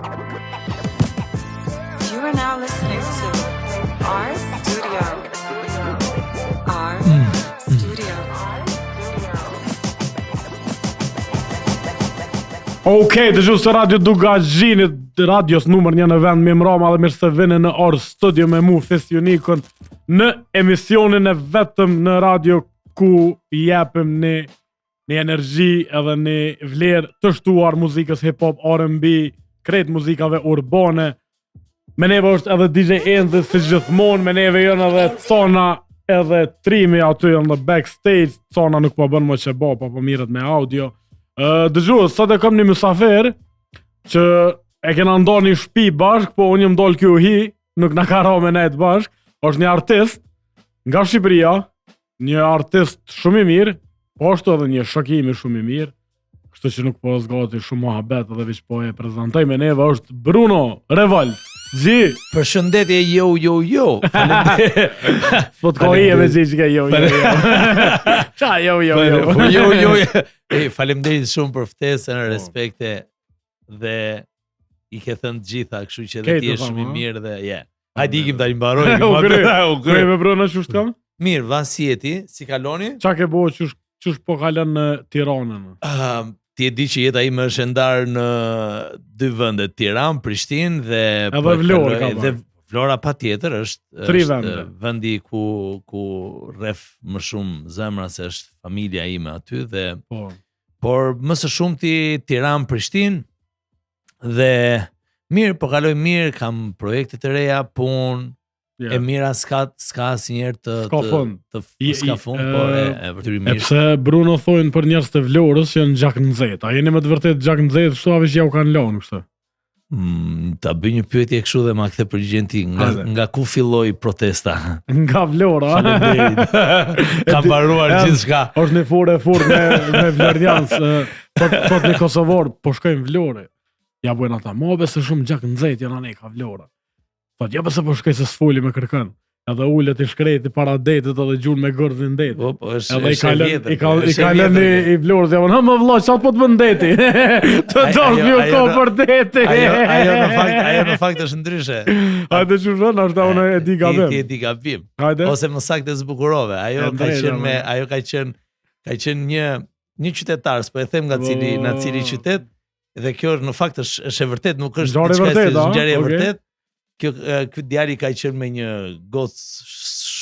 You are now listening to R Studio. R Studio. Okej, të gjusë Radio Dugazhinit, radios numër 1 në vend me mrama dhe mirë se vini në R Studio me mu Fisionikun në emisionin e vetëm në radio ku jepim një energji edhe një vlerë të shtuar muzikës hip-hop, R&B, krejt muzikave urbane. Me neve është edhe DJ Enzi si gjithmonë, me neve jënë edhe Cona edhe Trimi aty jënë në backstage. Cona nuk po bën më që po mirët me audio. Dëgjues, sot e kam një mysafir që e kena ndonë një shpi bashk, po unë jëm dollë kjo hi, nuk na ka ra me nejtë bashk. Është një artist nga Shqipëria, një artist shumë i mirë, po është edhe një shokimi shumë i mirë, kështu që nuk po zgati shumë mohabet edhe veç po e prezantoj me neve është Bruno Revolt. Gji! Përshëndetje jo. Faleminderit. Po të kohë me gji që ka jo. Qa jo. Jo. Faleminderit shumë për ftesën, respekte dhe i ke thënë gjitha, kështu që dhe ti je shumë i mirë dhe yeah. Hajde ikim tani mbaroj. U kry me Bruno ç'është kam? Mirë, vansjeti, si kaloni? Qa ke bo qësh po kalon në Tiranën? Ti e di që jeta ime është ndarë në dy vende, Tiranë, Prishtinë dhe Vlorë ka dhe Vlora patjetër është vendi ku rref më shumë zemra se është familja ime aty dhe por më së shumti Tiranë, Prishtinë dhe mirë, po kaloj mirë, kam projekte të reja, punë. E mira s'ka asnjëherë të s'ka fund, por e vërtetë. E pse Bruno thonë për njerëz të Vlorës që janë gjak nxehtë. A jeni me të vërtetë gjak nxehtë, kështu apo që u kanë lënë kështu? Ta bëj një pyetje kështu dhe ma kthe përgjigjen ti, nga ku filloi protesta? Nga Vlora. Ka mbaruar gjithçka. Është në furë me Vlordians, thot në Kosovor, po shkojnë Vlorë. Ja bujnë ata, mobe se shumë gjak nxehtë janë anë ka Vlora. Thot, ja pëse po shkoj se s'foli me kërkën. Edhe ullet i shkreti para detit edhe gjun me gërdhin detit. Edhe i kalën i Vlorës, ja më vllaj, qatë po të bën deti? Të dorë mjë ko për deti. Ajo në fakt është ndryshe. Hajde që shënë, është ta unë e di gabim. Ti e di gabim. Ose më saktë zbukurove. Ajo ka qenë një qytetar, s'po e them nga cili qytet, dhe kjo në fakt është e vërtet, nuk është ngjarje e vërtet. Ky djali ka qenë me një gocë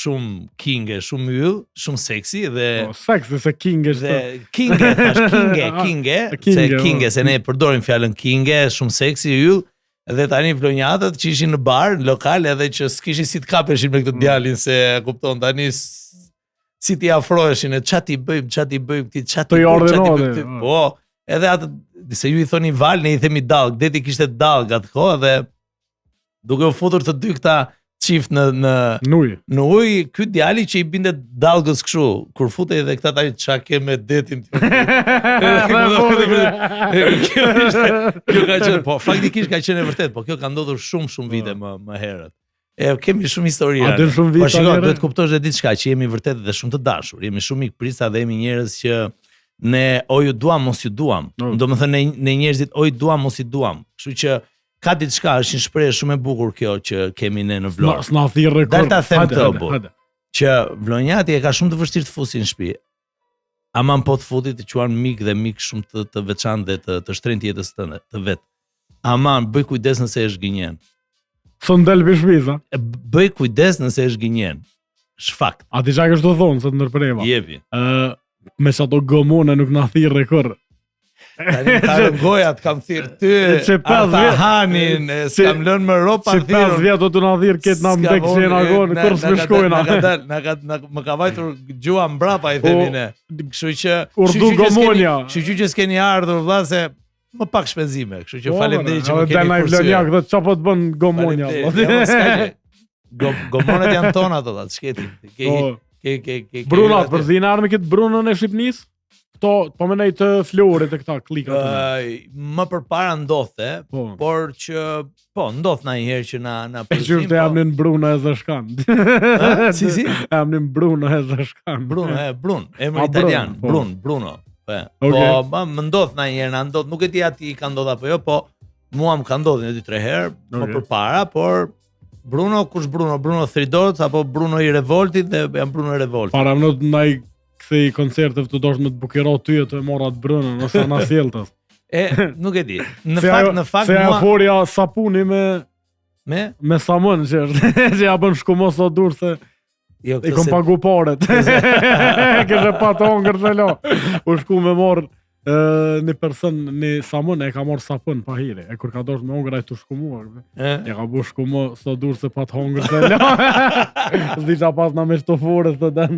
shumë kinge, shumë yll, shumë seksi dhe seksi se kinge dhe kinge, se kinge se ne përdorim fjalën kinge, shumë seksi, yll, dhe tani vlonjatët që ishin në bar, në lokal, edhe që s'kishin si të kapeshin me këtë djalin se kupton tani si ti afroheshin, çati bëjmë ti çati bëjmë. Po, edhe atë se ju i thoni val, ne i themi dallg, deti kishte dallg atë kohë dhe duke u futur të dy këta qift në ujë, ky djali që i bindet dallgës kështu, kur futej dhe këta tani çka ke me detin. Kjo ka qenë, po faktikisht ka qenë e vërtet, po kjo ka ndodhur shumë vite më herët. Kemi shumë histori. Po shiko, duhet kuptosh edhe diçka që jemi vërtet dhe shumë të dashur. Jemi shumë mikprisa dhe jemi njerëz që ne o ju duam mos ju duam. Domethënë ne njerëzit o ju duam mos i duam. Kështu që ka diçka, është një shprehje shumë e bukur kjo që kemi ne në Vlorë. S'na thirrë rekord. Dalta them këtë, që vlonjati e ka shumë të vështirë të fusi në shtëpi. Aman po të futi të quan mik dhe mik shumë të veçantë dhe të shtrenjtë jetës tënde, të vet. Aman, bëj kujdes nëse është gënjen. Son del bishbiza. Bëj kujdes nëse është gënjen. Shfakt. A di çka është të thonë se të ndërprema? Jepi. Me ato gomone nuk na thirrë rekord. Tani më goja të kam thirë ty, ata hanin, s'kam lënë më ropa thirën. Si 5 vjetë të nga thirë këtë nga mbek që e nga gonë, kërë s'me shkojna. Më ka vajtur gjua mbrapa i themine. Kështu që... Urdu gomonja. Kështu që s'keni ardhur vla se më pak shpenzime. Kështu që faleminderit që më keni përsyre. Dhe na i vlonjak dhe qa po të bën gomonja. Gomonet janë tona të datë, shketi. Brunat, përzina arme këtë Brunën e Shqipnis? Po menej të Florit e këta klika. Më përpara ndodhte, por që ndodh na një herë që na përzim. E që emnin Bruno e Zashkan. Si? Emnin Bruno e Zashkan. Brun, emër italian, Bruno. Po, më ndodh na një herë, nuk e di ati ka ndodh apo jo, po Mua më ka ndodhur 2-3 herë më përpara, por Bruno, kush Bruno? Bruno Thridoc apo Bruno i Revoltit dhe jam Bruno i Revoltit. Para më ndaj kthej koncerte të dosh me të bukiro ty të morat Bruno ose na sjelltas. Nuk e di. Në fakt se mua forja sapuni me samon që që ja bën shkumos o dur se jo, i kom pagu paret. Kështë pa të hongër të lo. U shku me morë një person, një samon, e ka morë sapun pa hire. E kur ka dosh me hongër, a i të shkumua. E ka bu shkumo so dur se pa të hongër të lo. Zdi qa pas na me shtofore të den.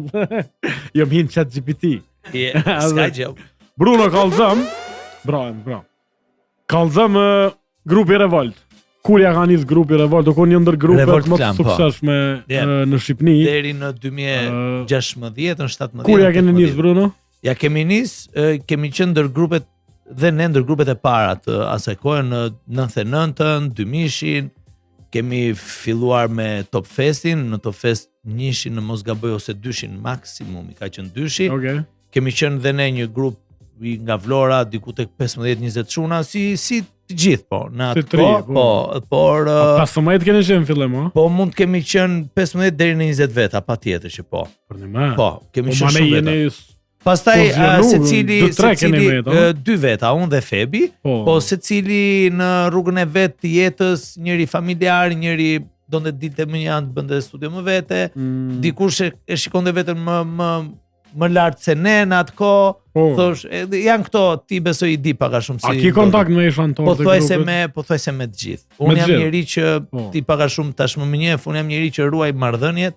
Jom hinë chat GPT. Ska gjë. Bruno Kallëzëm. Bravo. Kallëzëm grupi Revolt. Kur ja ka nis grupi Revolt, do një ndër grupet më të suksesshme në Shqipëni deri në 2016-17. Kur ja keni nis Bruno? Ja kemi nis, kemi qenë ndër grupet dhe ne ndër grupet e para të asaj kohe në 99-ën, 2000-shin, kemi filluar me Top Festin, në Top Fest 1-shin në mos gaboj ose 2-shin maksimum i ka qenë 2-shi. Okay. Kemi qenë dhe ne një grup nga Vlora, diku tek 15-20 çuna, si të gjithë, po, në atë kohë, por 15 keni qenë fillim, o? Po mund të kemi qenë 15 deri në 20 veta, patjetër që po. Për një me. Po, kemi qenë shumë veta. Pastaj secili 2 veta, unë dhe Febi, po secili në rrugën e vet të jetës, njëri familjar, njëri donte dilte më janë bënte studio më vete, dikush e shikonte vetëm më lart se ne në atë kohë. Thosh, janë këto, ti besoj i di paka shumë si. A ki kontakt me shantor të grupit? Po thuaj se me të gjithë. Unë jam njeri që ti paka shumë tash më njeh, unë jam njeri që ruaj marrëdhëniet.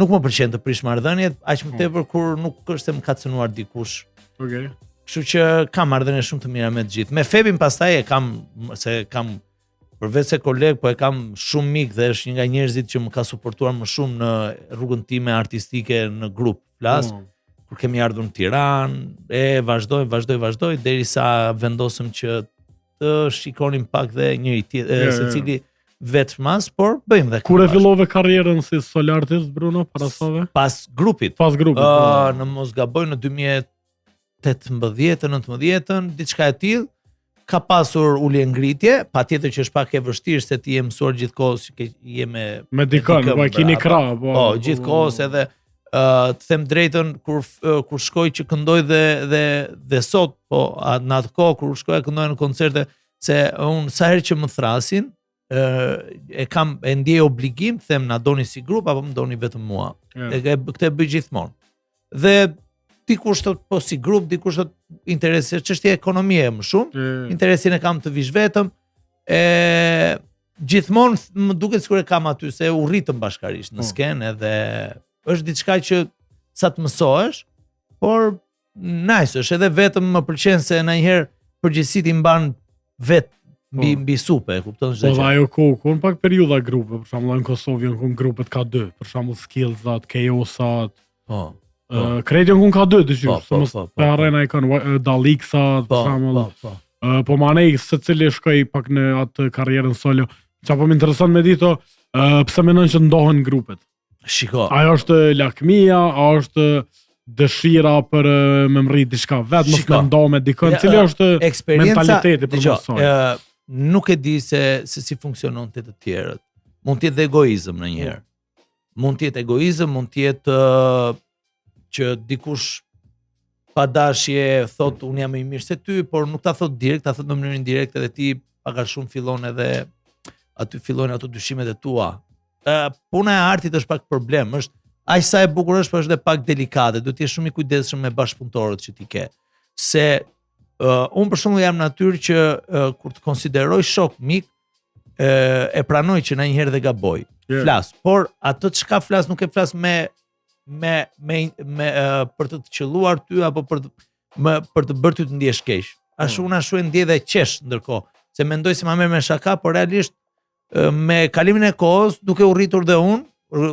Nuk më pëlqen të prish marrëdhëniet, aq më tepër kur nuk është se më ka cënuar dikush. Okej. Kështu që kam marrëdhënie shumë të mira me të gjithë. Me Febin pastaj kam përveç se koleg, po e kam shumë mik dhe është një nga njerëzit që më ka suportuar më shumë në rrugën time artistike në grup. Flas. Kur kemi ardhur në Tiranë, vazhdoj derisa vendosëm që të shikonim pak dhe njëri tjetër, secili vetë mas, por bëjmë dhe. Kur e fillove karrierën si solo artist Bruno para save? Pas grupit. Në mos gaboj në 2018-19, diçka e tillë, ka pasur ulje ngritje, patjetër që është pak e vështirë se ti je mësuar gjithkohës që je me dikon, po keni krah, po gjithkohës edhe të them drejtën kur shkoj që këndoj dhe sot, po në atë kohë kur shkoj këndoj në koncerte, se unë sa herë që më thrasin, e ndjej obligim të them na doni si grup apo më doni vetëm mua. Këtë bëj gjithmonë. Dhe dikush thot po si grup, dikush thot interesi, çështja ekonomie më shumë, interesin e kam të vish vetëm. Gjithmonë më duket sikur e kam aty se u rritëm bashkarisht në skenë edhe është diçka që sa të mësohesh, por nice është, edhe vetëm më pëlqen se ndonjëherë përgjegjësitë i mban vet mbi supe, e kupton çdo gjë. Po ajo kohë, pak periudha grupe, për shembull në Kosovë janë grupet ka 2, për shembull Skillsat, Chaosat. Kredion kun ka 2 dëgjoj, mos pa arena i kanë Dalixat, për shembull. Po manej secili shkoi pak në atë karrierën solo. Çfarë më intereson me dito, pse mendon që ndohen grupet? Shiko. Ajo është lakmia, a është dëshira për me mrit diçka vetë, mos me ndo me dikën, cili është mentaliteti për mësoj? Nuk e di se si funksionon të tjerët. Mund t'jetë dhe egoizëm në njëherë. Mund t'jetë egoizëm, mund t'jetë që dikush pa dashje thot unë jam më i mirë se ty, por nuk ta thot direkt, ta thot në mënyrë indirekte dhe ti pak a shumë fillon edhe aty fillojnë ato dyshimet e tua. Puna e artit është pak problem, është aq sa e bukur është, por është edhe pak delikate, duhet të jesh shumë i kujdesshëm me bashkëpunëtorët që ti ke. Se unë për shembull jam natyrë që kur të konsideroj shok mik, e pranoj që ndonjëherë dhe gaboj. Flas, por ato çka flas nuk e flas me për të qelluar ty apo për të bërë ty të ndjesh keq. Ashtu e ndjej dhe qesh ndërkohë, se mendoj se ma merr me shaka, por realisht me kalimin e kohës, duke u rritur dhe unë,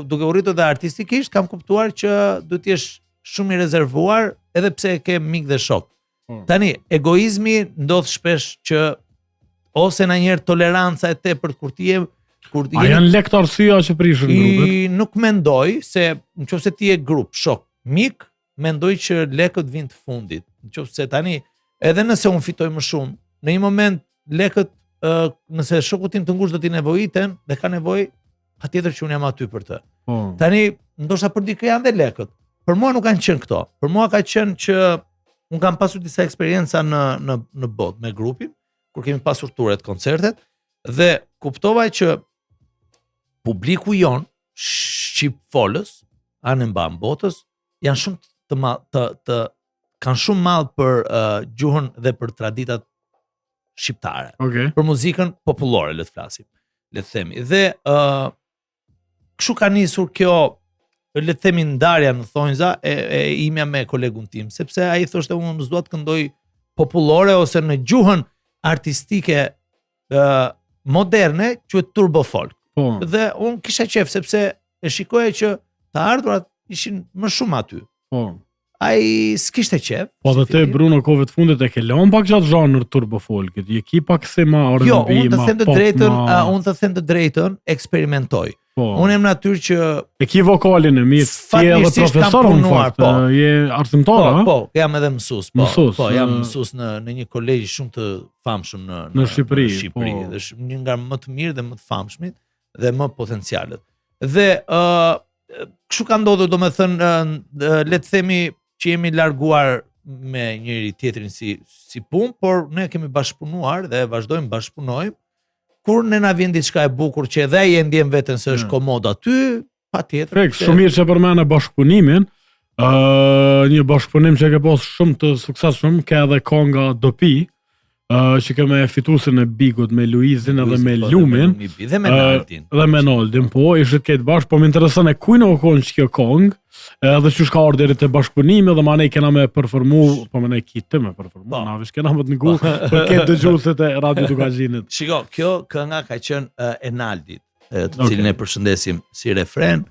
duke u rritur dhe artistikisht, kam kuptuar që duhet të jesh shumë i rezervuar, edhe pse ke mik dhe shok. Tani, egoizmi ndodh shpesh që ose ndonjëherë toleranca e tepërt kur ti je A janë lekë arsyeja që prishin grupet? Nuk mendoj se nëse ti je grup, shok, mik, mendoj që lekët vijnë të fundit. Nëse tani, edhe nëse unë fitoj më shumë, në një moment lekët nëse shoku tim të ngushtë do t'i nevojiten dhe ka nevojë, patjetër që unë jam aty për të. Tani, ndoshta për dikë janë dhe lekët. Për mua nuk kanë qenë këto. Për mua ka qenë që unë kam pasur disa eksperienca në botë me grupin, kur kemi pasur turet, koncertet, dhe kuptova që publiku jon, shqip folës, anë mban botës, janë shumë kanë shumë mall për gjuhën dhe për traditat shqiptare. Për muzikën popullore, le të flasim, le të themi. Dhe kështu ka nisur kjo, le të themi, ndarja në thonjza e imja me kolegun tim, sepse ai thoshte unë më s'dua të këndoj popullore ose në gjuhën artistike moderne, quhet turbo folk. Dhe unë kisha qef sepse e shikoja që të ardhurat ishin më shumë aty. Ai s'kishte qef. Po dhe te Bruno kohëve të fundit e ke lënë pak gjatë zhanër turbo folkit. Je ki pak se ma R&B, jo, unë të ma them të drejtën, eksperimentoj. Unë jam natyrë që e ki vokalin e mirë, ti edhe profesor në fakt, je arsimtar, a? Po, jam edhe mësues, po, jam mësues në një kolegj shumë të famshëm në Shqipëri, dhe një nga më të mirë dhe më të famshmit dhe më potencialet. Dhe kështu ka ndodhur, domethënë, le të themi që jemi larguar me njëri tjetrin si punë, por ne kemi bashkëpunuar dhe vazhdojmë bashkëpunojmë. Kur ne na vjen diçka e bukur që edhe ai e ndjen veten se është komod aty, patjetër. Shumë mirë që përmend bashkëpunimin. Një bashkëpunim që ke pas shumë të suksesshëm, ka edhe konga Dopi, që kemë fituesin e Bigut me Luizin edhe me Lumin dhe me Naldin. Dhe me Naldin, po, ishit këtë bashkë, po më intereson e kujnë o konë që kjo kongë, edhe që shka orë deri të bashkëpunimi, dhe ma ne kena me performu, po me ne kitë me performu, na vish kena me të ngu, për këtë dëgjusit e Radio Dugazhinit. Shiko, kjo kënga ka qenë e Naldit, të cilin e përshëndesim si refren.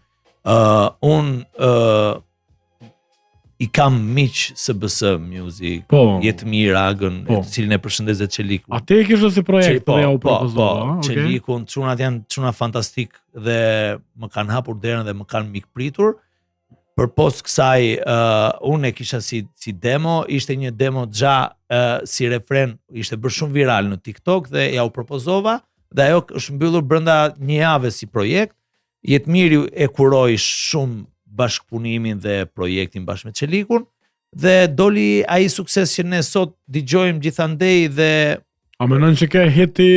Unë i kam miq SBS Music, Jetmir Agën, të cilin e përshëndes dhe Çelikun. A te e kishte si projekt dhe ja u propozova? Çelikun, çunat janë çuna fantastik dhe më kanë hapur derën dhe më kanë mikpritur. Përpos kësaj, unë e kisha si demo, ishte një demo xha si refren, ishte bërë shumë viral në TikTok dhe ja u propozova, dhe ajo është mbyllur brenda një jave si projekt. Jetmiri e kuroi shumë bashkëpunimin dhe projektin bashkë me Çelikun dhe doli ai sukses që ne sot dëgjojmë gjithandej dhe a mendon që ka hiti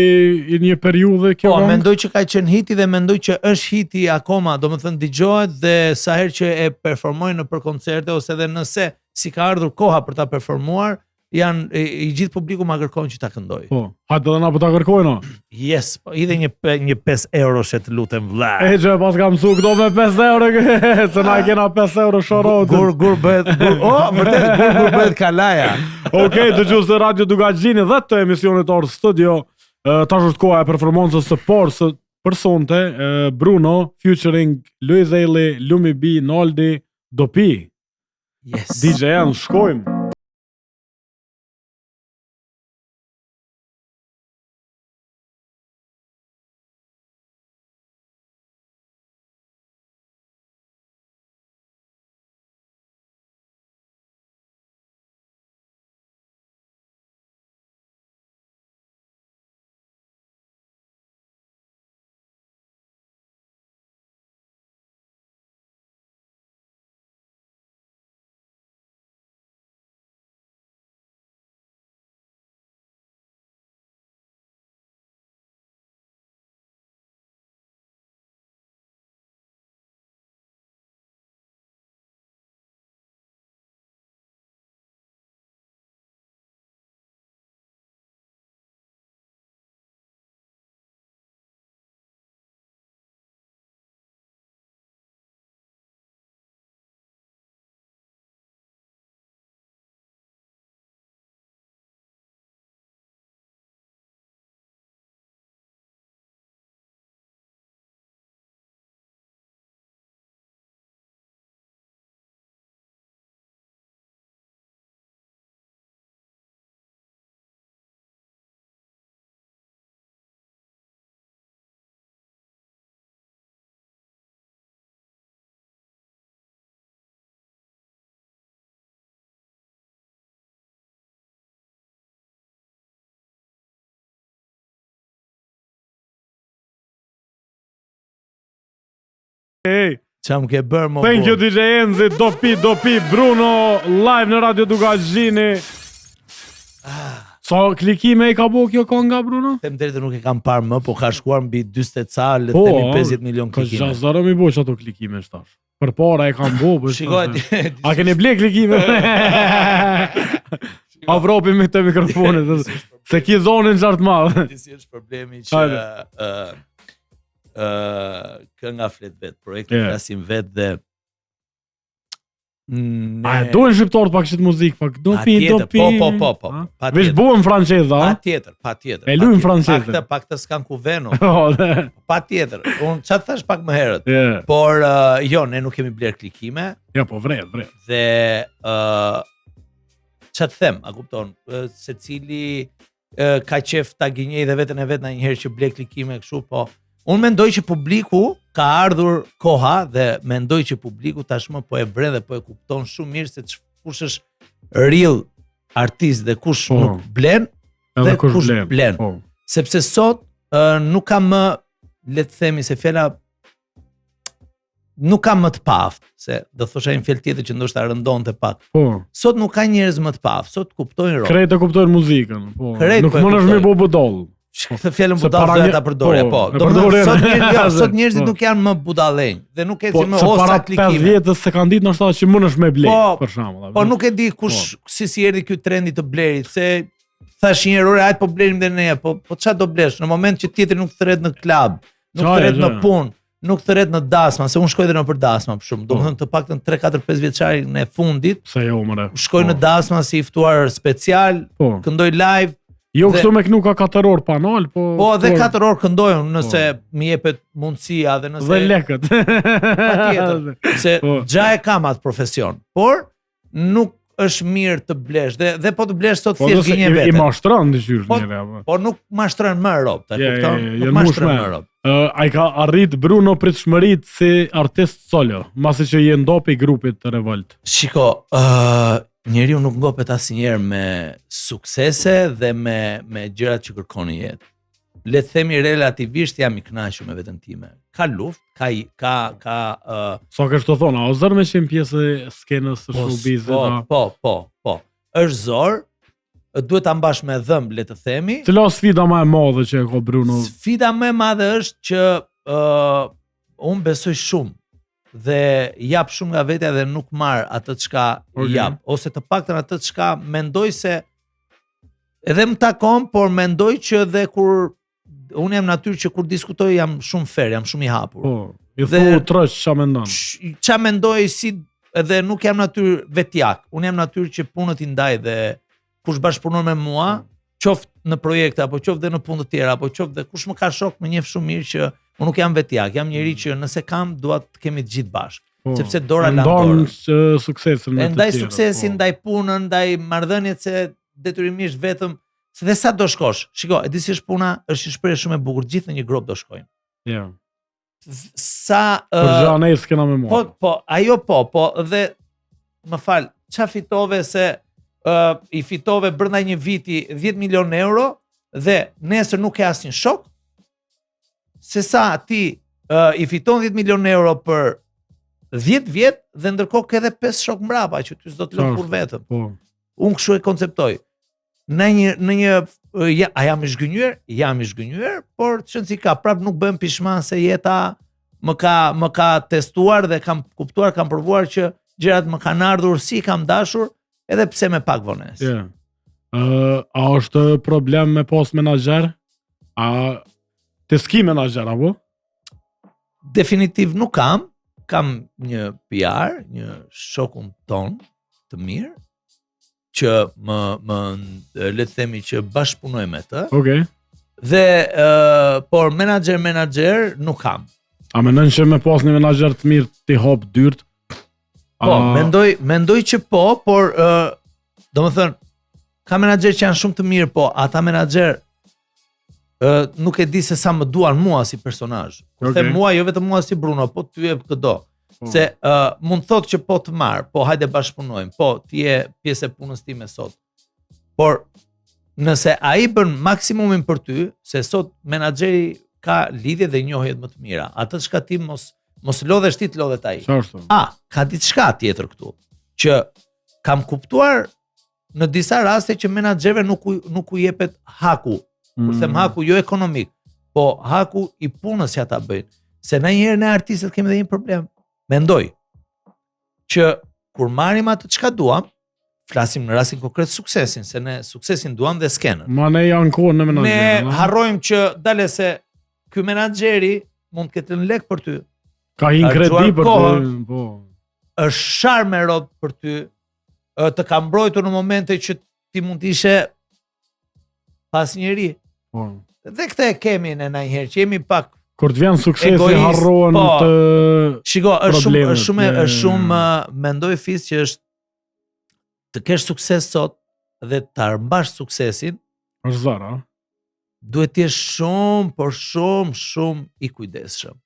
i një periudhë kjo? Po, mendoj që ka qenë hiti dhe mendoj që është hiti akoma, domethënë dëgjohet dhe sa herë që e performojnë në për koncerte ose edhe nëse si ka ardhur koha për ta performuar, i gjithë publiku ma kërkojnë që ta këndoj. Po, hajtë dhe na për ta kërkojnë? Yes, po, idhe një 5 euro që të lutem vlla. E që pas kam su këto me 5 euro, se na kena 5 euro shorotin. Gur bëhet, vërtet, gur bëhet kalaja. Okej, dëgjues të Radio Dugazhini dhe të emisionit Or Studio, tash është koha e performancës së parë së personte, Bruno, featuring Luiz Eli, Lumi B, Naldi, Dopi. Yes. DJ-an, shkojmë. Hey. Çam ke bërë më Thank you DJ Enzi, do pi Bruno live në Radio Dugazhini. So klikime i ka bo kjo konga Bruno? Them drejtë nuk e kam parë më, po ka shkuar mbi 40 ca, le të themi 50 milion klikime. Ka zara mi bo që ato klikime shtash. Për para e kam bo. Shikoj. A keni ble klikime? Avropi me të mikrofonit, se ki zonën gjartë madhe. Disi është problemi që kënga flet vet, projekti flasim vet dhe A dojnë shqiptarët pak qëtë muzikë, pak do pi. Po. Vesh buën franceza, Patjetër. E luajmë franceze. Pak të s'kan kuveno. Patjetër. Unë çfarë thash pak më herët. Por jo, ne nuk kemi bler klikime. Ja, po vret. Dhe çfarë them, a kupton? Secili ka qef ta gënjej dhe veten e vet ndonjëherë që ble klikime kështu, po unë mendoj që publiku ka ardhur koha dhe mendoj që publiku tashmë po e vren dhe po e kupton shumë mirë se kush është real artist dhe kush nuk blen dhe kush blen. Sepse sot nuk ka më, le të themi se fjala nuk ka më të paftë, se do thosha një fjalë tjetër që ndoshta rëndonte pak. Sot nuk ka njerëz më të paftë, sot kuptojnë rock. Krejt e kuptojnë muzikën, Nuk mundesh me bodoll. Këtë fjalën budall do ta përdorja, po. Sot njerëzit nuk janë më budallënj dhe nuk ecin më osa klikime. Po, para 5 vjetës se kanë ditë ndoshta që mundesh me ble, për shembull. Po nuk e di kush si erdhi ky trendi të blerit, se thash një herë, hajt po blerim dhe ne, po çfarë do blesh në moment që tjetri nuk thret në klub, nuk thret në punë, nuk thret në dasma, se unë shkoj dhe në për dasma për shumë. Domethënë të paktën 3-4-5 vjeçarin e fundit. Se jo mëre. Shkoj në dasma si i ftuar special, këndoj live. Jo kështu me kënu ka 4 orë panal, po... Po, dhe 4 orë këndojnë nëse mi jepet mundësia dhe nëse... Dhe lekët. Patjetër, se gja e kam atë profesion, por nuk është mirë të blesh, dhe po të blesh sot thjesht gënje vete. I mashtron dhe qyrë njëre. Po nuk mashtron më rob, ta kupton? Nuk mashtron më rob. A i ka arrit Bruno pritshmërit si artist solo, masi që je ndopi grupit të Revolt. Shiko, njeriu nuk ngopet asnjëherë me suksese dhe me gjërat që kërkon në jetë. Le të themi relativisht jam i kënaqur me veten time. Ka luftë, ka so kështu të thonë, o zër me qenë pjesë e skenës së showbizit. Po. Është zor, duhet ta mbash me dhëmb, le të themi. Cila sfida më e madhe që e ka Bruno? Sfida më e madhe është që unë besoj shumë dhe jap shumë nga vetja dhe nuk marr atë çka jap, ose të paktën atë çka mendoj se edhe më takon, por mendoj që dhe kur unë jam natyrë që kur diskutoj jam shumë fair, jam shumë i hapur. I thu trosh ç'a mendon. Ç'a mendoj si edhe nuk jam natyrë vetjak. Unë jam natyrë që punët i ndaj dhe kush bashkëpunon me mua, qoftë në projekte apo qoftë dhe në punë të tjera, apo qoftë dhe kush më ka shok më njeh shumë mirë që unë nuk jam vetjak, jam njeri që nëse kam, dua të kemi të gjithë bashkë. Sepse dora lan dorë. Ndon suksesin me të tjerë. Ndaj suksesin, ndaj punën, ndaj marrëdhëniet se detyrimisht vetëm se dhe sa do shkosh. Shiko, e di si është puna, është një shprehje shumë e bukur, gjithë në një grop do shkojnë. Ja. Sa për gjanë e s'kena me mua. Po, ajo po, dhe më fal, ç'a fitove se i fitove brenda një viti 10 milion euro dhe nesër nuk ke asnjë shok? Se sa ti i fiton 10 milion euro për 10 vjet dhe ndërkohë ke edhe 5 shok mbrapa që ty s'do të lë kur vetëm. Unë kështu e konceptoj. A jam i zhgënjur? Jam i zhgënjur, por çon si ka, prap nuk bëm pishman se jeta më ka testuar dhe kam kuptuar, kam provuar që gjërat më kanë ardhur si kam dashur, edhe pse me pak vonesë. A është problem me pas menaxher? A të ski menaxher apo? Definitiv nuk kam. Kam një PR, një shokun ton të mirë, që më le të themi që bashkëpunoj me të. Okej. Dhe por menaxher nuk kam. A mendon që me pas një menaxher të mirë ti hop dyrt? Po, mendoj që po, por domethënë ka menaxher që janë shumë të mirë, po ata menaxher nuk e di se sa më duan mua si personazh. Kur them mua, jo vetëm mua si Bruno, po ty e këdo. Se mund thotë që po të marr, po hajde bashkëpunojmë, po ti je pjesë e punës time sot. Por nëse ai bën maksimumin për ty, se sot menaxheri ka lidhje dhe njohjet më të mira. Atë çka ti mos Mos lodhesh ti, të lodhet ai. Çfarë? Ka diçka tjetër këtu, që kam kuptuar në disa raste që menaxherëve nuk u jepet haku. Kur them haku jo ekonomik, po haku i punës që ata bëjnë. Se ndonjëherë ne artistët kemi edhe një problem. Mendoj që kur marrim atë çka duam, flasim në rastin konkret suksesin, se ne suksesin duam dhe skenën. Ma ne janë kohë në menaxher. Ne harrojmë që dale se ky menaxheri mund të ketë në lek për ty. Ka një kredi për ty, po. Është sharm e rob për ty, të ka mbrojtur në momente që ti mund të ishe pas njeri. Po. Dhe këtë e kemi në ndonjëherë që jemi pak kur të vjen suksesi harrohen të shiko, është shumë mendoj fis që është të kesh sukses sot dhe të armbash suksesin, është zara. Duhet të jesh shumë i kujdesshëm.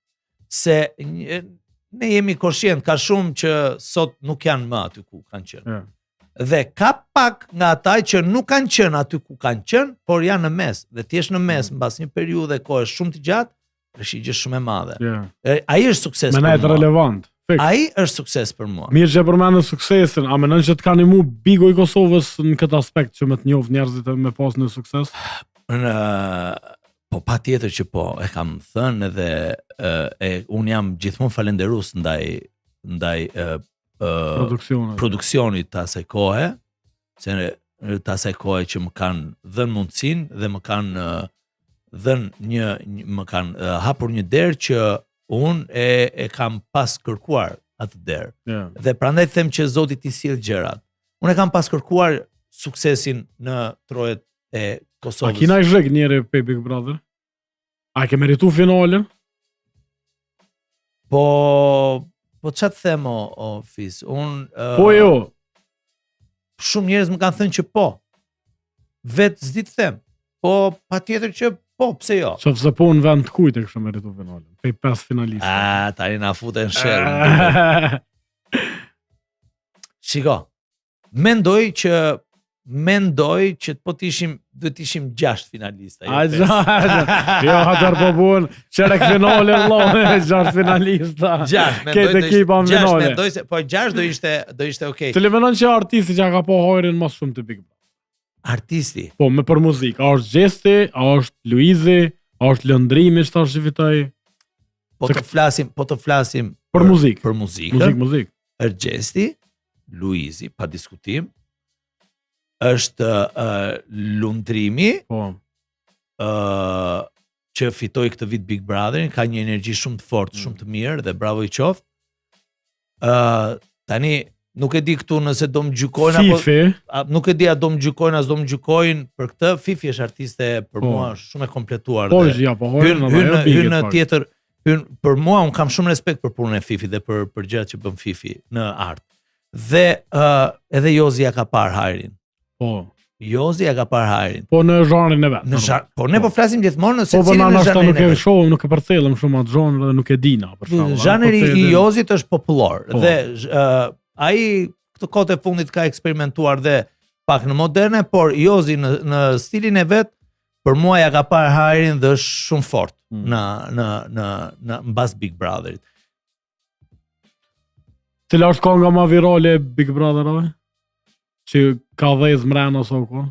Se ne jemi koshient, ka shumë që sot nuk janë më aty ku kanë qenë. Dhe ka pak nga ata që nuk kanë qenë aty ku kanë qenë, por janë në mes. Dhe ti je në mes mbas një periudhë kohë shumë të gjatë, është gjë shumë e madhe. Ai është sukses për mua. Më relevant. Ai është sukses për mua. Mirë që përmendën suksesin, a mendon që të kanë mu Bigo i Kosovës në këtë aspekt që më të njoh njerëzit me pas në sukses? Po patjetër që po, e kam thënë edhe un jam gjithmonë falenderues ndaj produksionit të asaj kohe, se të asaj kohe që më kanë dhënë mundësinë dhe më kanë hapur një derë që unë e kam pas kërkuar atë derë. Dhe prandaj them që Zoti t'i sjell gjërat. Unë e kam pas kërkuar suksesin në trojet e Kosovës. A kina i zhek njëri pe Big Brother? A ke meritu finalen? Po ç'a të them o Fis? Po jo. Shumë njerëz më kanë thënë që po. Vetë s'di të them. Po patjetër që po, pse jo? Qofse po në vend të kujt e kështë meritu finalen? Pej 5 finalistë. Tani na futen sherrë. Shiko. Mendoj që po duhet ishim 6 finalista. Jo, hatër po bun, qerek finale, 6 finalista. 6, këtë ekipa në finale. Po 6 do ishte okej. Të menon që artisti që ka po hojrin mas shumë të Big Brother? Artisti? Po, me për muzikë. A është Gjesti, a është Luizi, a është Lëndrimi që ta është fitaj? Po të flasim për muzikë. Për muzikë. Muzikë. Është Gjesti, Luizi, pa diskutim. Është Lundrimi, që fitoi këtë vit Big Brotherin, ka një energji shumë të fortë, shumë të mirë dhe bravo i qoftë. Tani nuk e di këtu nëse do më gjykojnë apo nuk e di a do më gjykojnë as do më gjykojnë për këtë. Fifi është artiste për mua shumë e kompletuar. Po, ja, po hyn tjetër, për mua un kam shumë respekt për punën e Fifi dhe për gjërat që bën Fifi në art. Dhe edhe Jozi ja ka parë hajrin. Po. Jozi ja ka parë hajrin. Po në zhanrin e vet. Po ne po flasim gjithmonë se cilin në zhanrin e vet. Nuk e shohim, nuk e përcjellëm shumë atë zhanrin dhe nuk e dina për shkak. Zhanri i Jozit është popullor dhe ai këtë kohë të fundit ka eksperimentuar dhe pak në moderne, por Jozi në stilin e vet për mua ja ka parë hajrin dhe është shumë fort në mbas Big Brotherit. Cila është konga ma virale Big Brotherove? Që ka dhezë mrena ose ko?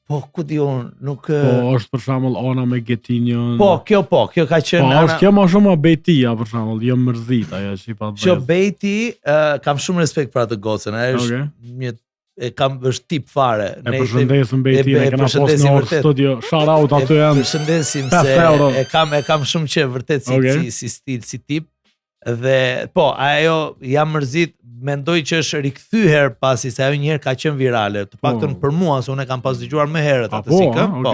Po, ku di unë, nuk... Po, është për shembull Ana me Getinion... Po, kjo ka qenë... Po, është kjo ma shumë Bejtia, për shembull, jo mërzit, ajo që i pa dhezë. Që Bejti, kam shumë respekt për atë gocën, është tip fare. E përshëndesim Bejtin, e kena pos në orë studio, shout out aty janë... Përshëndesim se e kam shumë që vërtet si stil, si tip. Dhe po, ajo jam mërzit, mendoj që është rikthyer pasi se ajo njëherë ka qenë virale, të paktën për mua, se unë e kam pas dëgjuar më herët atë sikëm. Po.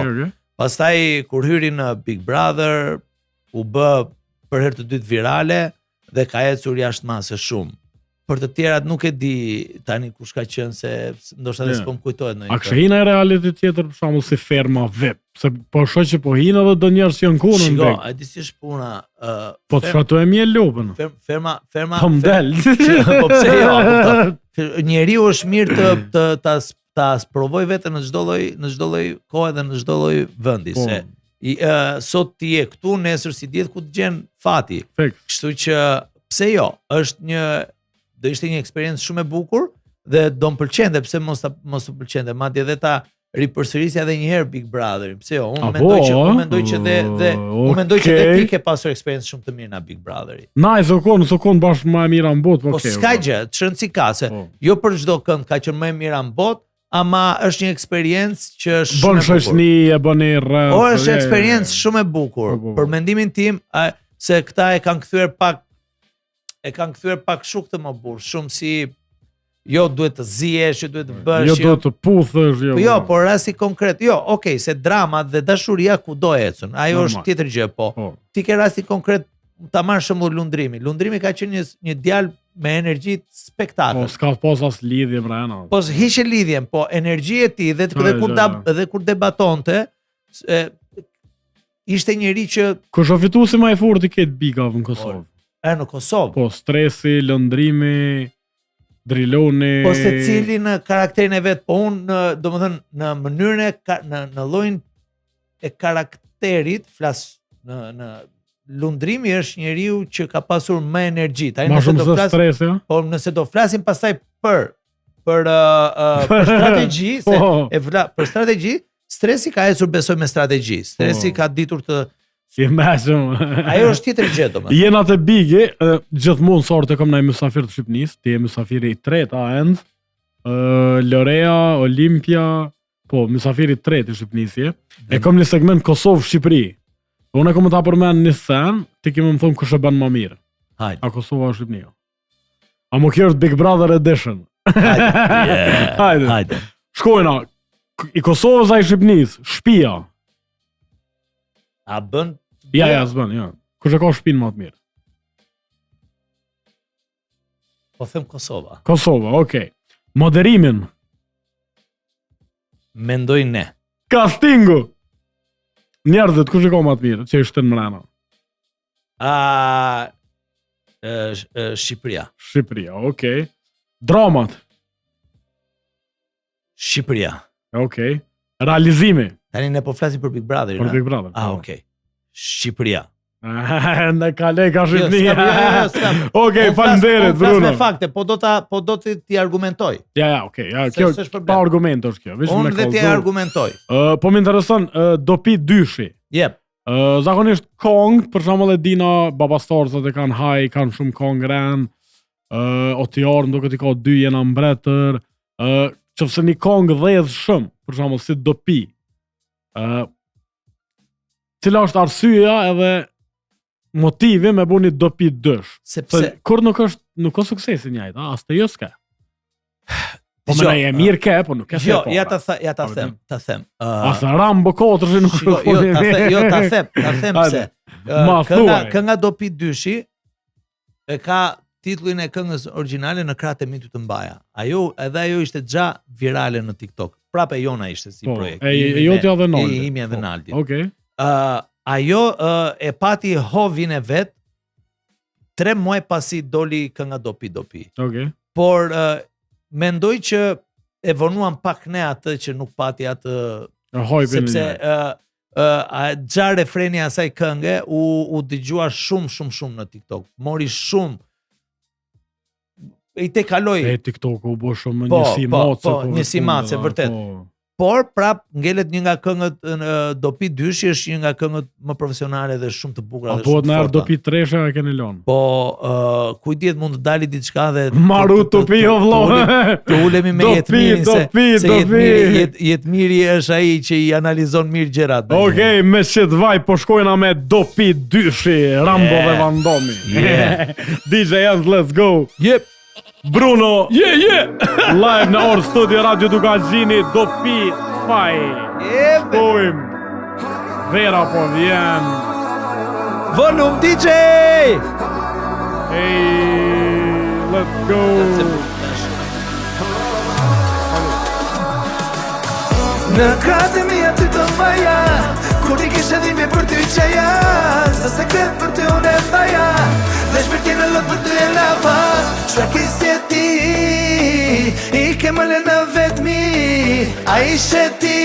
Pastaj kur hyri në Big Brother, u bë për herë të dytë virale dhe ka ecur jashtë masë shumë. Për të tjerat nuk e di tani kush ka qenë, se ndoshta edhe s'po më kujtohet ndonjë. A kishte hina reality tjetër për shembull si Ferma VIP, se po shoh që po hinë edhe do njerëz që janë kunën. Shiko, a di si është puna? Po të shatuem një lopën. Ferma. Po mdel. Po pse jo? Njeriu është mirë të ta sprovoj veten në çdo lloj kohe dhe në çdo lloj vendi, se sot ti je këtu, nesër si diet ku të gjen fati. Kështu që pse jo, do ishte një eksperiencë shumë e bukur dhe do më pëlqente, pse mos të pëlqente, madje edhe ta ripërsërisja edhe një herë Big Brotherin. Pse jo? Unë mendoj që dhe ti ke pasur eksperiencë shumë të mirë na Big Brotheri. Nice, sokon bashkë më e mira në botë, po s'ka gjë, çrëndsi ka se jo për çdo kënd ka qenë më e mira në botë, ama është një eksperiencë që është shumë e bukur. Bën shoqëni, e bën rreth. Është eksperiencë shumë e bukur. Për mendimin tim, se këta e kanë kthyer pak shuk të më burr, shumë si jo duhet të zihesh, duhet të bësh. Jo duhet të puthësh, jo. Jo, por rasti konkret. Jo, okay, se dramat dhe dashuria kudo ecën. Ajo është tjetër gjë, po. Ti ke rasti konkret, ta marrë shembull Lundrimi. Lundrimi ka qenë një djalë me energji spektakël. Po s'ka pas as lidhje brenda. Po hiqe lidhjen, po energjia e tij dhe kur debatonte, ishte njëri që kush o fituesi më i fortë i ket Bigave në Kosovë. Në Kosovë. Po stresi, lëndrimi, driloni. Po se cili në karakterin e vet, po unë domethënë në mënyrën në llojin e karakterit, flas në Lundrimi është njeriu që ka pasur më energji. Ma shumë se stresi, ja? Po nëse do flasim pastaj për strategji, për strategji, stresi ka ecur besoj me strategji. Stresi ka ditur të ajo është tjetër gjë domethënë. Jena të Bigi, gjithmonë sorte kam ndaj mysafir të Shqipënisë, ti je mysafiri i tretë end. Lorea, Olimpia, po mysafiri i tretë i Shqipënisë. E kam një segment Kosovë-Shqipëri. Unë kam ta përmend një sen, ti ke më thon kush e bën më mirë. Hajde. A Kosova o Shqipëria? A më kjo është Big Brother edition? Hajde. Shkojna, i Kosovës a i Shqipënisë, shtëpia. A bën? Ja, s'bën, ja. Kush e ka shtëpinë më të mirë? Po them Kosova. Kosova, okay. Moderimin. Mendoj ne. Castingu. Njerëzit, kush e ka më të mirë? Që është në mrena? Shqipëria. Shqipëria, okay. Dramat. Shqipëria. Okay. Realizimi. Tani ne po flasim për Big Brother. Për Big Brother. Okay. Shqipëria. Në kale ka Shqipënia. Okej, faleminderit Bruno. Flas me fakte, po do t'i argumentoj. Ja, okay. Ja, kjo pa argument është kjo. Unë dhe t'i argumentoj. Po më intereson dopi dyshi. Jep. Zakonisht Kong, për shembull e dina babastarët e kanë haj, kanë shumë Kong ran. Otior ndoket i ka 2 jena mbretër. Qofse një Kong dhedh shumë, për shembull si dopi. Cila është arsyeja edhe motivi me bëni dopi dësh. Sepse kur nuk ka suksesi njëjtë, as të jo s'ka. Po më e mirë ke, po nuk ka se. Jo, ja ta them. As Rambo 4 nuk. Ta them pse. Kënga dopi dyshi e ka titullin e këngës origjinale Në kratë e mitu të mbaja. Edhe ajo ishte xha virale në TikTok. Prapë jona ishte si projekt. E jotja dhe Naldi. E imja dhe Naldi. Okej. Ajo e pati hovin e vet 3 muaj pasi doli kënga Dopi. Okay. Por mendoj që e vonuan pak ne atë që nuk pati atë sepse gja refreni asaj kënge u dëgjua shumë në TikTok. Mori shumë i te kaloi. TikTok u bë shumë një simace, vërtet. Por prap ngelet një nga këngët Dopi dyshi është një nga këngët më profesionale dhe shumë të bukura dhe shumë forta. Po Dopi tresha e keni lënë. Po kujt mund të dali diçka dhe Maru Topi o vëlla. Të ulemi me Jetmirin se Jetmiri është ai që i analizon mirë gjërat. Okej, me shit vaj po shkojna me Dopi dyshi, Rambo dhe Vandomi. DJ Jens, let's go. Yep. Bruno, live në Orë Studio Radio Dugaxhini, Dopi Faj. Shkojm. Vera po vjen. Volum DJ. Hey, let's go. Në kratë mi aty të mbaja, kur i kishe dhime për ty qaja, së sekret për ty unë e thaja, dhe shpirti në lot për ty e lava. Qa kisi e ti, i ke më le në vetmi, A ishe ti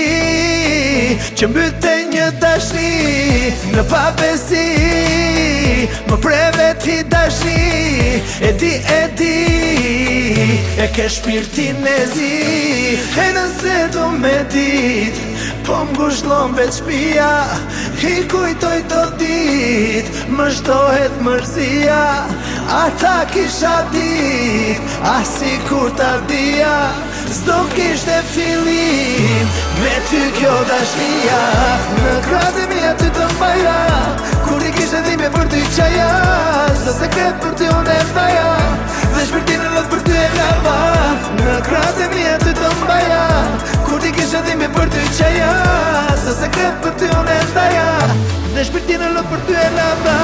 që mbyte një dashni në pabesi, më preve ti dashni. E di, e ke shpirtin e zi. E nëse du me dit, po m'gushllon veç shpia, i kujtoj të dit, më shtohet mërzia. Ata kisha dit, si kur ta dia, s'do kishte fillim me ty kjo dashnia. Në kratë e mija ty të mbaja, kur i kishe dhime për ty qaja, s'do sekret për ty unë e mbaja, dhe shpirtin e lot për ty e lava. Në kratë e mija ty të mbaja, kur i kishe dhime për ty qaja, s'do sekret për ty unë e mbaja, dhe shpirtin e lot për ty e lava.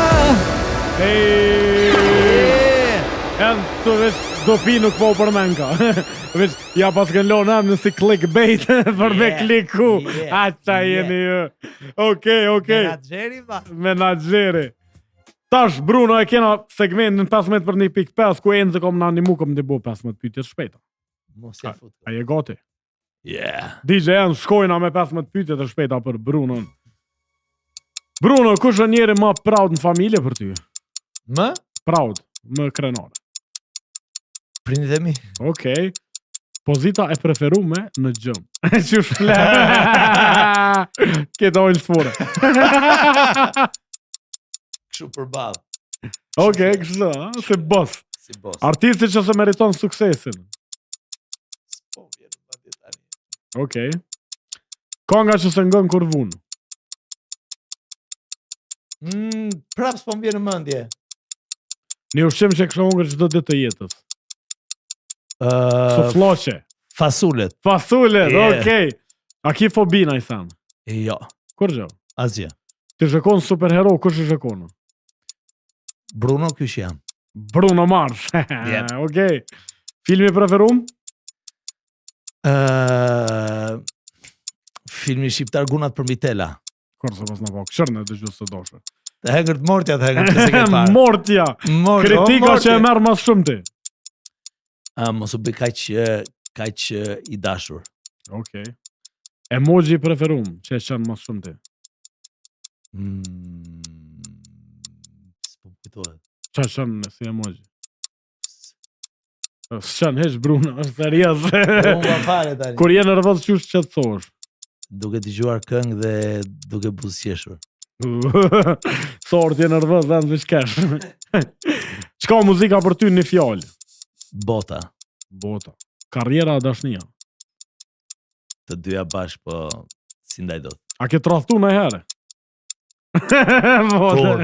Të veç do pi nuk po për menka. Veç ja pas kënë lonë amë nësi clickbait për me kliku. Aqa jeni ju. Okej. Menaxheri. Tash Bruno e kena segmentin 15 për 1.5 ku Enzo kom në animu kom të bo 15 pyetje shpejta. A je gati? DJ Enzo shkojna me 15 pyetje të shpejta për Brunon. Bruno, kush është njeri më proud në familje për ty? Më? Proud, më krenare. Prindit e mi. Okej. Pozita e preferume në gjëm. Që shple. Këtë ojnë shfore. Kështu përballë. Okej, kështu, si boss. Si boss. Artisti që se meriton suksesin. Po vjen madje tani. Okej. Konga që se ngën kur vun. Prap s'po më vjen në mendje. Një ushqim që kështë hongër çdo ditë të jetës. Sufloqe. Fasulet. Okej. A ki fobina i thanë? Jo. Kur gjë? Asgjë. Ti shëkon superhero, kush i shëkonë? Bruno kysh jam. Bruno Mars. Okej. Filmi preferum? Filmi shqiptar Gunat për Mitela. Korse pas në po këshërnë të gjusë të doshë. Të hegërt Mortja të hegërt të se ke parë. Mortja. Kritika që e merë mas shumë ti. Mos u bëj kaq i dashur. Okej. Emoji preferum, që e qënë mas shumë ti. S'po kujtohet. Qa qënë si emoji? S'qënë hesh Bruno, është serios. Unë va fare tani. Kur je nervoz qysh që të thosh? Duke dëgjuar këngë dhe duke buzëqeshur. Sort je nervoz dhe në vishkesh. Çka muzika për ty një fjallë? Bota. Karriera a dashnia? Të dyja bashkë, po si ndaj dot. A ke tradhtu në herë? Kur?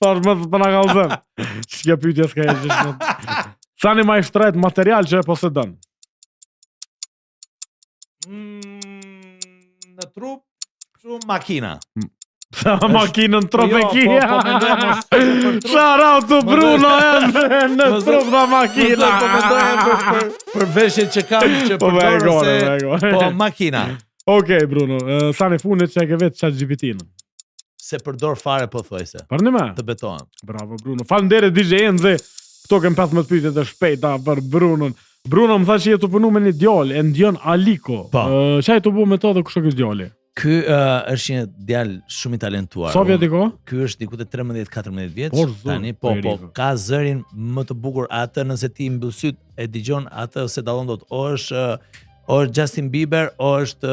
Thash më të na kallëzëm. Ç'ke pyetje s'ka e gjithë. Sani ma i shtrejt material që e posedon? Në trup, shumë makina. Makinën tropekia. Po mendoj mos për trup. Shout out to Bruno në trup dhe makina. Po mendoj për veshjet që kam që përdor se po makina. Okej Bruno, sani funit që e ke vetë ChatGPT-n. Se përdor fare po thuajse. Për në me? Të betohem. Bravo Bruno. Faleminderit DJ Enze. Këto kem 15 pyetje të shpejta për Brunon. Bruno më tha që je të punu me një djalë, e ndjen Aliko. Çaj të bu me to dhe kush është ky djalë? Ky është një djalë shumë i talentuar. Sa vjet i ka? Ky është diku te 13-14 vjeç. Tani po ka zërin më të bukur atë nëse ti mbyll syt e dëgjon atë ose dallon dot. O është Justin Bieber, o është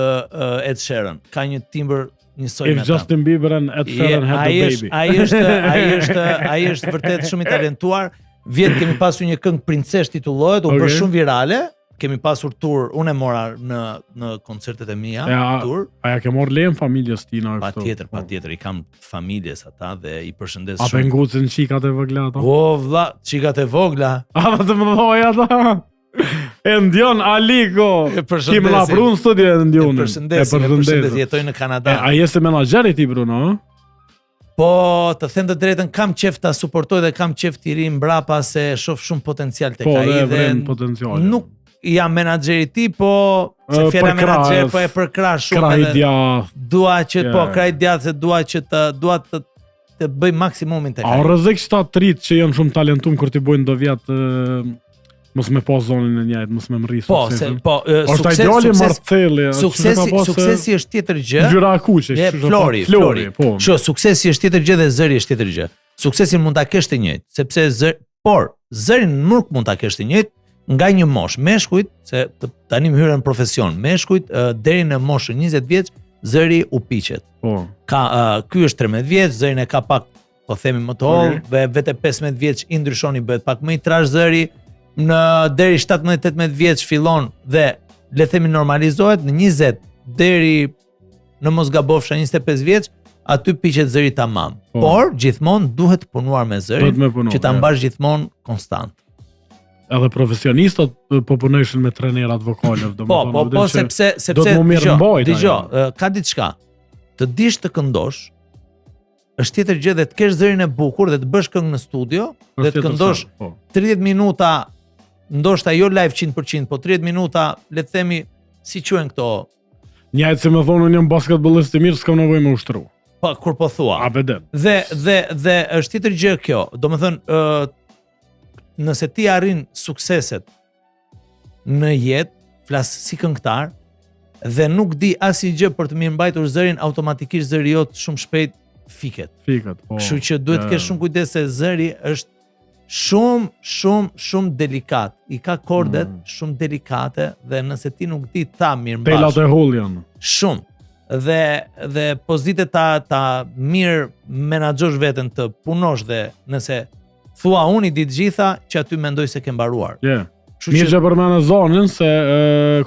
Ed Sheeran. Ka një timbër njësoj me ata. Justin Bieber and Ed Sheeran had the baby. Ai është vërtet shumë i talentuar. Vjet kemi pasur një këngë Princesh titullohet, u bë shumë virale. Kemi pasur tur, unë e mora në koncertet e mia, tur. A ja ke marrë lejen familjes tina këto? Patjetër, i kam familjes ata dhe i përshëndes shumë. A pengucin qikat e vogla ata? O vlla, qikat e vogla. A të më dhoj ata? E ndjon Aliko. Kim la prun studio e ndjon. E përshëndes, jetoj në Kanada. A je se menaxher i ti Bruno? Po, të them të drejtën, kam qef ta suportoj dhe kam qef të ri mbrapa se shoh shumë potencial tek ai dhe nuk jam menaxheri ti, po se fjala menaxher po e përkrah shumë edhe. Dua që kraj djathtë se dua të bëj maksimumin tek ai. A rrezik sta trit që janë shumë talentuar kur ti bojnë do vjet Mos me pa zonën e njëjtë, mos me mri suksesin. Është ideali Marcelli. Suksesi është tjetër gjë. Ngjyra e kuqe, Flori. Po. Suksesi është tjetër gjë dhe zëri është tjetër gjë. Suksesin mund ta kesh të njëjtë, sepse zërin nuk mund ta kesh të njëjtë nga një moshë. Meshkujt, se tani më hyrën në profesion, meshkujt deri në moshën 20 vjeç, zëri u piqet. Po. Ky është 13 vjeç, zërin e ka pak, po themi më të holl, dhe vetë 15 vjeç i ndryshoni bëhet pak më i trash zëri. Në deri 17-18 vjeç fillon dhe le themi normalizohet, në 20 deri në mos gabofsha 25 vjeç aty piqet zëri tamam. Por gjithmonë duhet punuar me zërin që ta mbash gjithmonë konstant. Edhe profesionistët po punojshin me trenerat vokalë, domethënë. Po, sepse dëgjoj, ka diçka. Të dish të këndosh është tjetër gjë dhe të kesh zërin e bukur dhe të bësh këngë në studio dhe të këndosh 30 minuta, ndoshta jo live 100%, po 30 minuta, le të themi, si quhen këto. Njëjtë se më thonë unë jam basketbollist i mirë, s'kam nevojë me ushtru. Po kur po thua. Abeden. Dhe është tjetër gjë kjo. Domethënë, nëse ti arrin sukseset në jetë, flas si këngëtar dhe nuk di asnjë gjë për të mirëmbajtur zërin, automatikisht zëri jot shumë shpejt fiket. Po. Kështu që duhet të kesh shumë kujdes se zëri është shumë delikat. I ka kordet shumë delikate dhe nëse ti nuk di ta mirëmbash. Telat e hull janë. Shumë. Dhe pozitë ta mirë menaxhosh veten, të punosh dhe nëse thua unë i di të gjitha, që aty mendoj se ke mbaruar. Mirë që përmend zonën se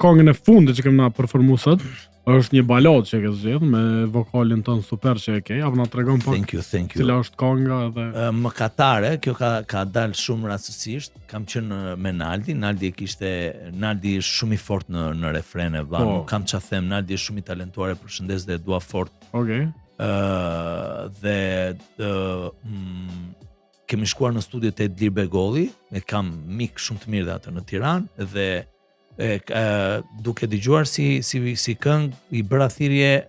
këngën e fundit që kemë na performuar sot është një balad që ke zgjedhur me vokalin tën super që e ke. Apo na tregon pak. Thank you. Cila është kënga dhe mëkatare, kjo ka dalë shumë rastësisht. Kam qenë me Naldi Naldi është shumë i fortë në refrene valla. Nuk kam ç'a them, Naldi është shumë i talentuar, e përshëndes dhe e dua fort. Okej. Kemi shkuar në studio te Edlir Begolli, e kam mik shumë të mirë dhe atë në Tiranë dhe duke dëgjuar si këngë i bëra thirrje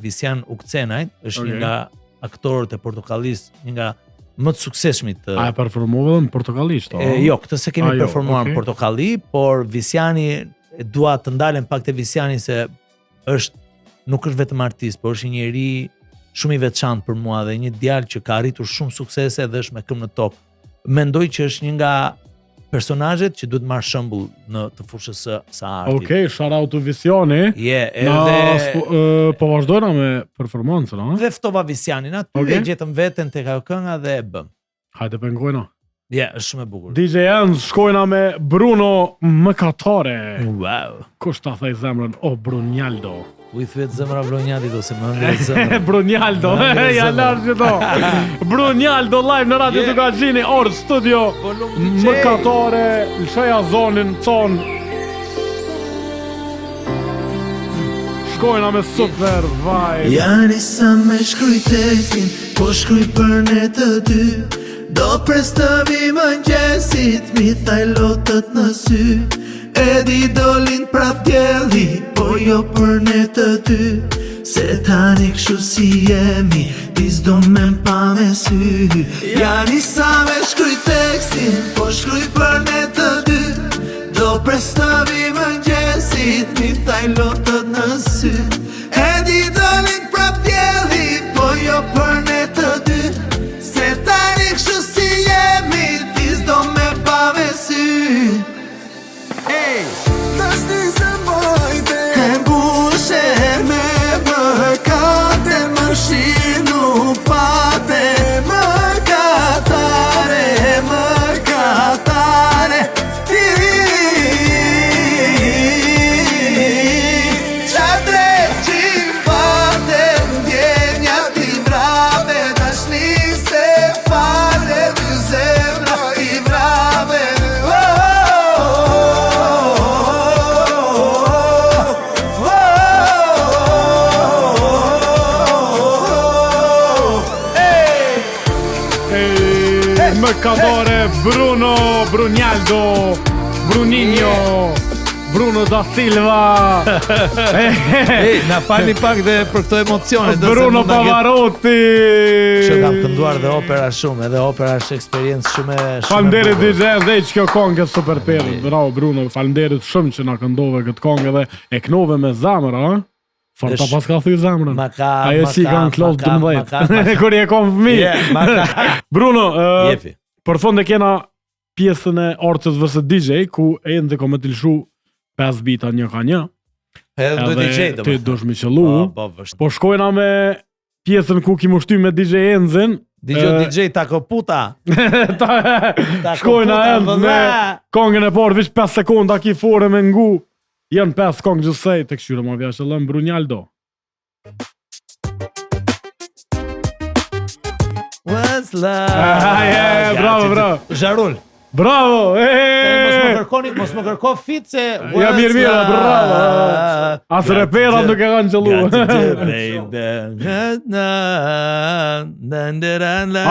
Visjan Ukcenajt, është një nga aktorët e Portokallis, një nga më të suksesshmit. A e performuar në portokalisht? Jo, këtë se kemi performuar në Portokalli, por Visjani, dua të ndalem pak te Visjani se nuk është vetëm artist, por është një njeri shumë i veçantë për mua dhe një djalë që ka arritur shumë suksese dhe është me këmbë në tokë. Mendoj që është një nga personazhet që duhet marrë shembull në të fushës së artit. Okej, shout out to Visjani. Po vazhdojna me performancën, a? Dhe ftova Visjanin aty, e gjetëm veten tek ajo kënga dhe e bëm. Hajde pengojna. Është shumë e bukur. DJ Enz, shkojna me Bruno Mëkatare. Wow. Kush ta thej zemrën? Brunjaldo. U i thuet zemra Brunjaldo se më hëngre zemra. Brunjaldo, ja lartë që do. Brunjaldo live në Radio Dugaxhini, orë studio. Mëkatare, lësheja zonin, conë. Shkojna me super vibe. Jani sa me shkruj tekstin, po shkruj për ne të dy. Do pres të vi mëngjesit, mi thaj lotët në sy. Edi dolin prap djeli, po jo për ne të dy. Se tani kështu si jemi, ti s'do me mpa me sy. Jani sa me shkruj tekstin, po shkruj për ne të dy. Do pres të vi mëngjesit, mi thaj lotët në sy. Edi dolin prap djeli, po jo për ne të dy. Se tani kështu si jemi, ti s'do me mpa me sy. Tash ti se mojte e mbushe me mëkate, më shinu pate. Mëkatare ti qa drejt qim pate, ndjenja ti vrave. Tash ni se fare, dy zemra i vrave. Mëkatare, Bruno, Brunjaldo, Bruninho, Bruno da Silva. Na falni pak dhe për këto emocione. Bruno Pavarotti. Që kam kënduar dhe opera shumë, edhe opera është eksperiencë shumë e Faleminderit DJ dhe kjo këngë super perë. Bravo Bruno, faleminderit shumë që na këndove këtë këngë dhe e knove me zamër, ha? Forta pas ka thuj zamërën. Ajo si kanë klos 12. Kur je kom fëmijë. Bruno, për fund e kena pjesën e Orcës vs DJ ku ende kom të lëshu 5 bita një ka një. Edhe DJ do. Ti dush mi qellu. Po shkojna me pjesën ku ki mushty me DJ Enzin. DJ Takoputa. Shkojna edhe me kongën e parë, vish 5 sekonda ki fore me ngu. Janë 5 kongë gjësej të këshyre ma vja shëllëm Brunjaldo. What's love? Bravo. Zharull. Bravo! Mos më kërko fit se... Ja, mirë, bravo! Asë reperat nuk e kanë qëllu.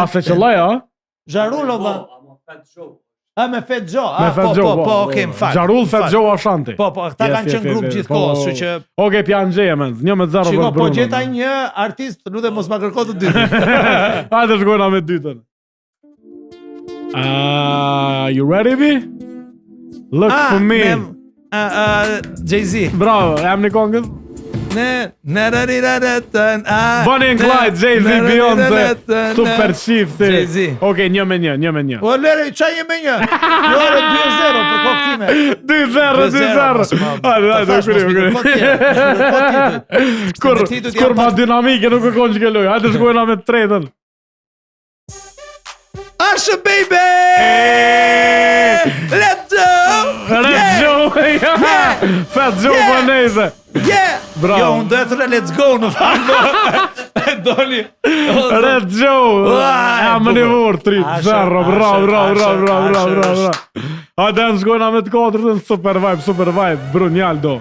Asë qëllaj, a? Zharull, ova. Me Fat Joe. Po, okej, më fal. Zharull, Fat Joe, Ashanti. Po, ata kanë qenë grup gjithkohës, kështu që... Okej, pjanë gjeje, men. 1-0 për Bruno. Po gjeta një artist, lutem mos ma kërko të dytën. Hajde shkojna me dytën. You ready, B? Look for me. Jay-Z. Bravo, jam një kongës? Bonnie and Clyde, Jay-Z, Beyoncé. Super Shift. Jay-Z. Okej, 1-1. O, lere, qa 1-1? Lere, 2-0, për kokime. 2-0. Kur ma dinamike nuk e konë që kelloj. Hajde shkojna me tretën. Asha baby! Let's go! Fat Joe Vanese! Bravo! Jo, unë dhe thëre let's go në fakt! Doli! Let's Joe! Ja, më një vërë, 3-0, bravo! Hajde në shkojna me të 4, super vibe, Brunjaldo!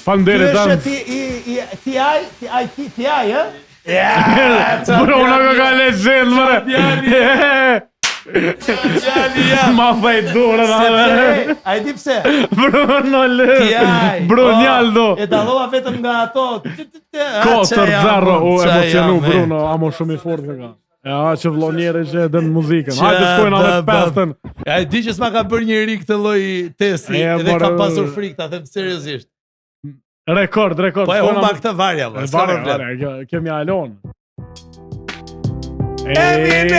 Faleminderit Dan. Ti ai, ë? Bruno ka legjend, more. Ma faj dorën atë. Ai di pse? Brunjaldo. E dallova vetëm nga ato. 4-0, emocionu Bruno, amo shumë i fortë nga. Ja, që vlonjere që edhe në muzikën. Hajde shkojna me pestën. Ja, di që s'ma ka bërë njëri këtë lloj testi, edhe kam pasur frikë, ta them seriozisht. Rekord. Po e humba këtë varja, po. Varja, kemi Alon. Eminem!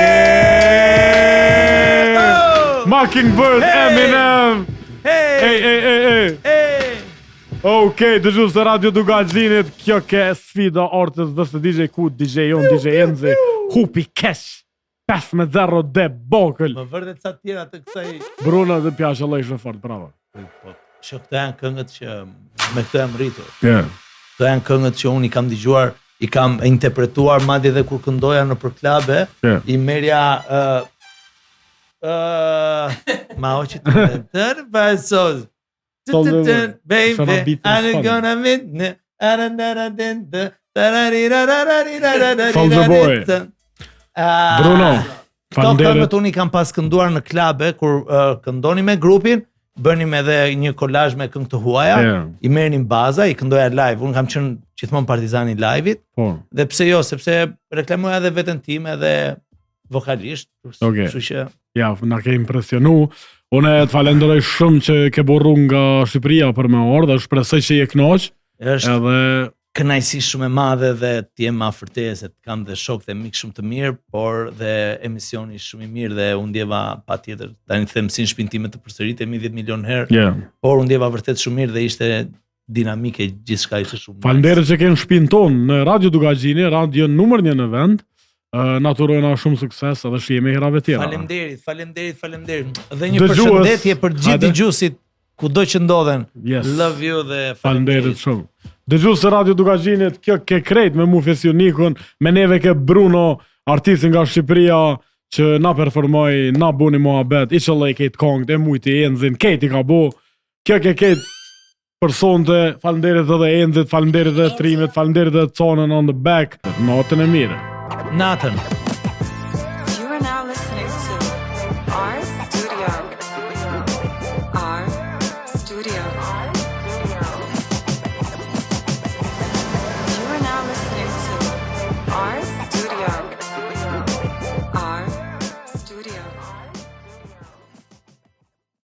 Mockingbird, Eminem! Hey! Okej, dëgju se Radio Dugaxhinit, kjo ke sfida Ortës vs DJ ku DJ jon, DJ Enzi, hupi kesh, 5-0 dhe bokël. Më vërdet sa tjera të kësaj... Bruno dhe pjashë Allah ishë fort, bravo. Që këto janë këngët që me këto jam rritur. Këto janë këngët që unë i kam dëgjuar, i kam interpretuar madje dhe kur këndoja në për klabe, i merja... Ma oqit të tërë pasozë. Baby, I'm gonna meet Soldier Boy. Bruno, këto këngët unë i kam pas kënduar në klabe kur këndoni me grupin, bënim edhe një kolazh me këngë të huaja, i merrnim baza, i këndoja live. Unë kam qenë gjithmonë partizani i live-it. Dhe pse jo, sepse reklamoja edhe veten time edhe vokalisht, kështu që ja, na ke impresionu. Unë të falenderoj shumë që ke borru nga Shqipëria për me orë dhe shpresoj që je kënaq. Është kënaqësi shumë e madhe dhe të jem afër teje se të kam dhe shok dhe mik shumë të mirë, por dhe emisioni shumë i mirë dhe unë ndjeva patjetër, tani them si në shtëpinë time të përsëritemi 10 milion herë. Por unë ndjeva vërtet shumë mirë dhe ishte dinamike gjithçka ishte shumë. Faleminderit që ke në shtëpinë tonë në Radio Dugaxhini, radio numër 1 në vend. Naturojna shumë sukses edhe shihemi herave tjera. Faleminderit. Dhe një përshëndetje për gjithë dëgjuesit kudo që ndodhen. Love you dhe faleminderit shumë. Dëgjues Radio Dugaxhinit, kjo ke krejt me mu Fesionikun, me neve ke Bruno, artistin nga Shqipëria që na performoi, na buni mohabet, inshallah i kejt kongë, e mujti Enzin, kejt i ka bo. Kjo ke kejt për sonte, faleminderit edhe Enzit, faleminderit edhe Trimit, faleminderit edhe Conën on the back. Natën e mirë. Natën.